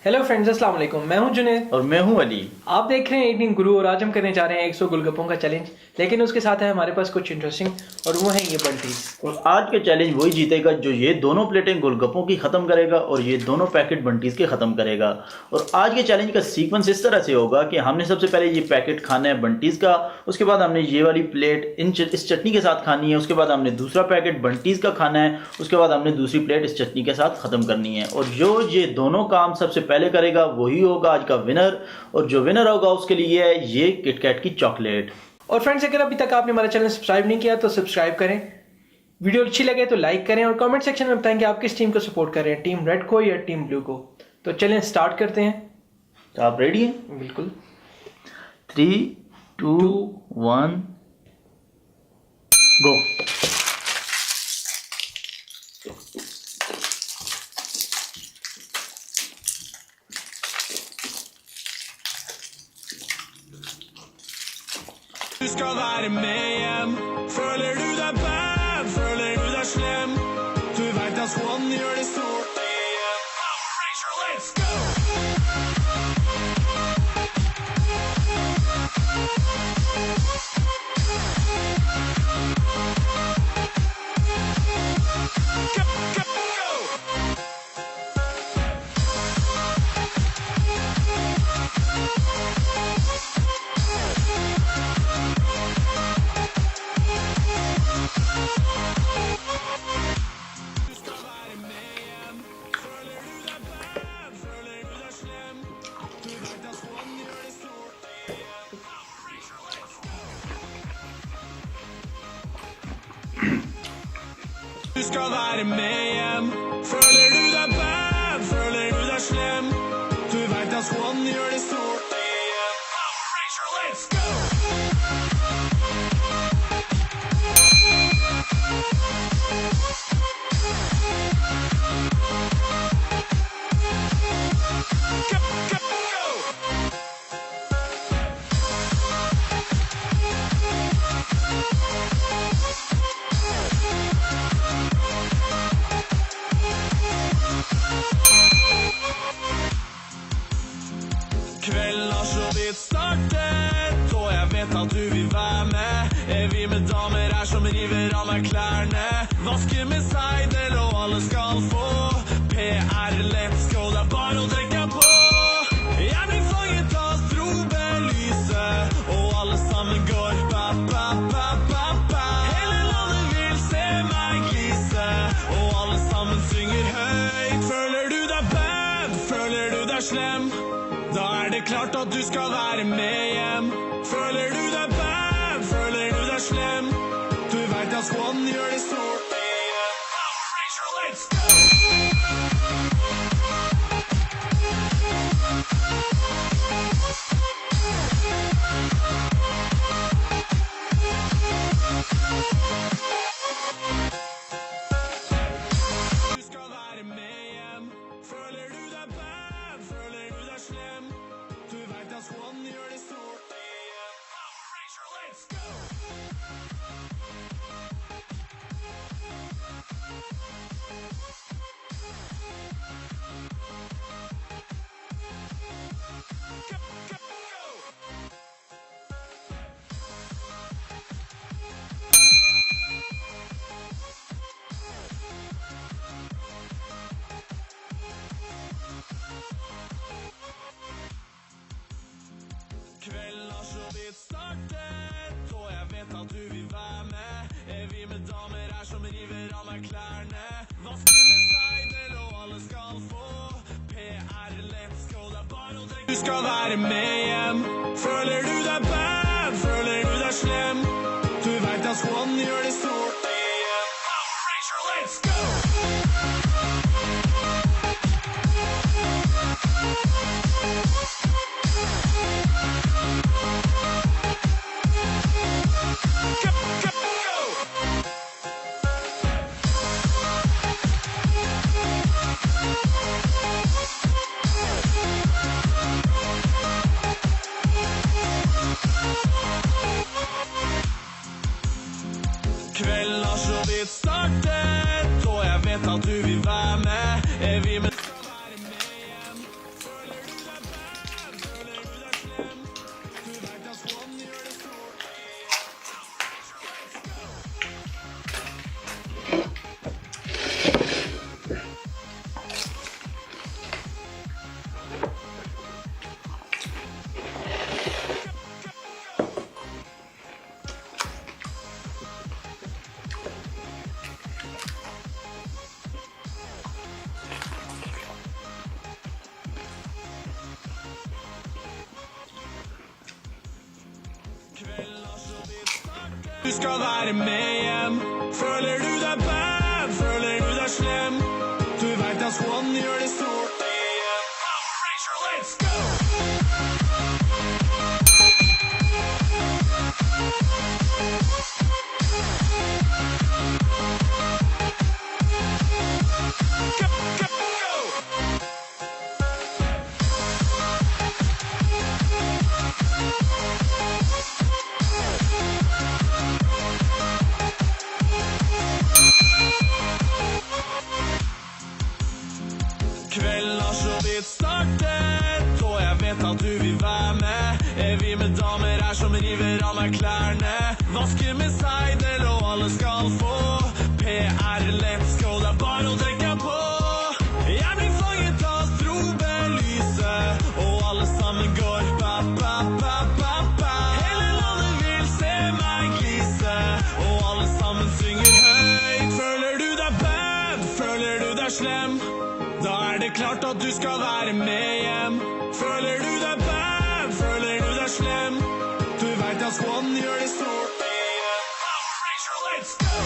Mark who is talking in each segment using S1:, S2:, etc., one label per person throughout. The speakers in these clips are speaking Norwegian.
S1: Hello friends, अस्सलाम वालेकुम। मैं हूं जुनेद
S2: और मैं हूं अली।
S1: आप देख रहे हैं ईटिंग गुरु और आज हम करने जा रहे हैं 100 गोलगप्पों का चैलेंज। लेकिन उसके साथ है हमारे पास कुछ इंटरेस्टिंग और वो है ये बंटीज।
S2: और आज के चैलेंज वही जीतेगा जो ये दोनों प्लेटें गोलगप्पों की ख़त्म करेगा और ये दोनों पैकेट बंटीज के ख़त्म करेगा। और आज के चैलेंज का सीक्वेंस इस तरह से होगा कि हमने सबसे पहले ये पैकेट खाना है बंटीज का, उसके बाद हमने ये वाली प्लेट इस चटनी के साथ खानी है, उसके बाद हमने दूसरा पैकेट बंटीज का खाना है, उसके बाद हमने दूसरी प्लेट इस चटनी के साथ ख़त्म करनी है। और जो ये दोनों काम सबसे पहले करेगा वही होगा आज का विनर। और जो विनर होगा उसके लिए है ये किटकैट की चॉकलेट।
S1: और फ्रेंड्स, अगर अभी तक आपने हमारा चैनल सब्सक्राइब नहीं किया तो सब्सक्राइब करें, वीडियो अच्छी लगे तो लाइक करें और कमेंट सेक्शन में बताएं कि आप किस टीम को सपोर्ट कर रहे हैं, टीम रेड को या टीम ब्लू को। तो चलें स्टार्ट करते हैं।
S2: तो आप रेडी हैं?
S1: बिल्कुल।
S2: 3, 2, 1 गो।
S3: Du skal være med hjem. Føler du deg bad? Føler du deg slem? Du vet at Swan gjør det stort igjen. Power Ranger, let's go! Du skal være med hjem. Føler du deg bad? Føler du deg slem? Du vet at Swan gjør det stort igjen. Power Ranger, let's go! Kvelden har så vidt startet, og jeg vet at du vil være med. Vi med damer her som river av meg klærne. Vasker med seidel, og alle skal få PR, let's go, det er bare å trekke på. Jeg blir fanget av strobelyset, og alle sammen går ba-ba-ba-ba-ba. Hele landet vil se meg glise, og alle sammen synger høyt. Føler du deg bad? Føler du deg slem? Da er det klart at du skal være med hjem. Føler du deg bad? Føler du deg slem? Du vet at Swan gjør det stort igjen. Power Ranger, let's go! Du skal være med hjem. Føler du deg bad? Føler du deg slem? Du vet at Swan gjør det stort igjen. Power Ranger, let's go! Kvelden har så vidt startet, og jeg vet at du vil være med. Vi med damer her som river av meg klærne. Vasker med seidel, og alle skal få PR, let's go, det er bare å trekke. Du skal være med hjem. Føler du deg bad? Føler du deg slem? Du vet at Swan gjør det stort igjen. Power Ranger, let's go! Er vi med Du skal være med hjem. Føler du deg bad? Føler du deg slem? Du vet at Swan gjør det stort igjen. Power Ranger, let's go! Kvelden har så vidt startet, og jeg vet at du vil være med. Er vi med damer her som river av meg klærne? Vasker med seidel, og alle skal få PR, let's go, det er bare å trekke på. Jeg blir fanget av strobelyset, og alle sammen går ba-ba-ba-ba-ba. Hele landet vil se meg glise, og alle sammen synger høyt. Føler du deg bad? Føler du deg slem? Da er det klart at du skal være med hjem. Føler du deg bad? Føler du deg slem? Du vet at Swan gjør det stort igjen. Power Ranger, let's go!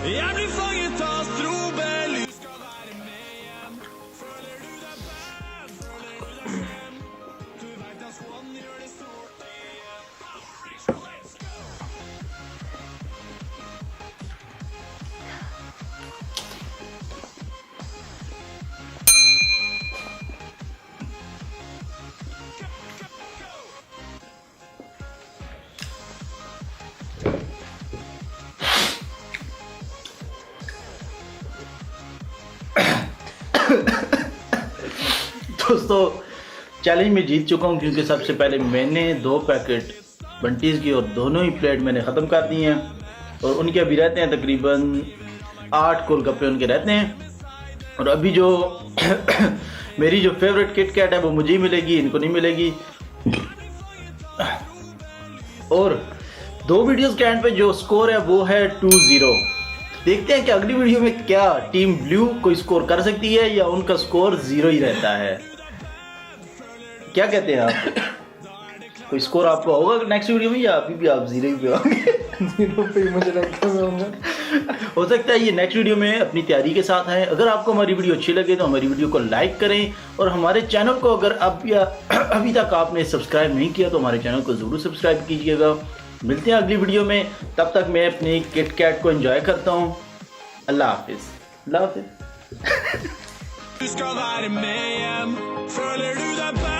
S3: Jeg blir fanget av strobelys. Skal være med hjem. Føler du deg bad? Føler du deg slem? Du vet at Swan gjør det stort igjen. Power Ranger, let's go!
S2: दोस्तों चैलेंज में जीत चुका हूँ क्योंकि सबसे पहले मैंने 2 पैकेट बंटीज़ की और दोनों ही प्लेट मैंने ख़त्म कर दिए हैं और उनके अभी रहते हैं तकरीबन 8 गोलगप्पे उनके रहते हैं। और अभी जो मेरी जो फेवरेट किट कैट है वो मुझे ही मिलेगी, इनको नहीं मिलेगी। और 2 वीडियोस के एंड पे जो स्कोर है वो है 2-0। देखते हैं कि अगली वीडियो में क्या टीम ब्लू कोई स्कोर कर सकती है या उनका स्कोर 0 ही रहता है। क्या कहते हैं आप? कोई स्कोर आपका होगा नेक्स्ट वीडियो में या अभी भी आप 0 ही पे होंगे?
S1: 0 पे मुझे लगता है होगा।
S2: हो सकता है ये नेक्स्ट वीडियो में अपनी तैयारी के साथ आए। अगर आपको हमारी वीडियो अच्छी लगे तो हमारी वीडियो को लाइक करें और हमारे चैनल को अगर अभी तक आपने सब्सक्राइब नहीं किया तो हमारे चैनल को ज़रूर सब्सक्राइब कीजिएगा। मिलते हैं अगली वीडियो में, तब तक मैं अपनी किट कैट को एंजॉय करता हूँ। अल्लाह हाफिज़। अल्लाह हाफिज़।
S3: Du skal være med hjem. Føler du deg bad?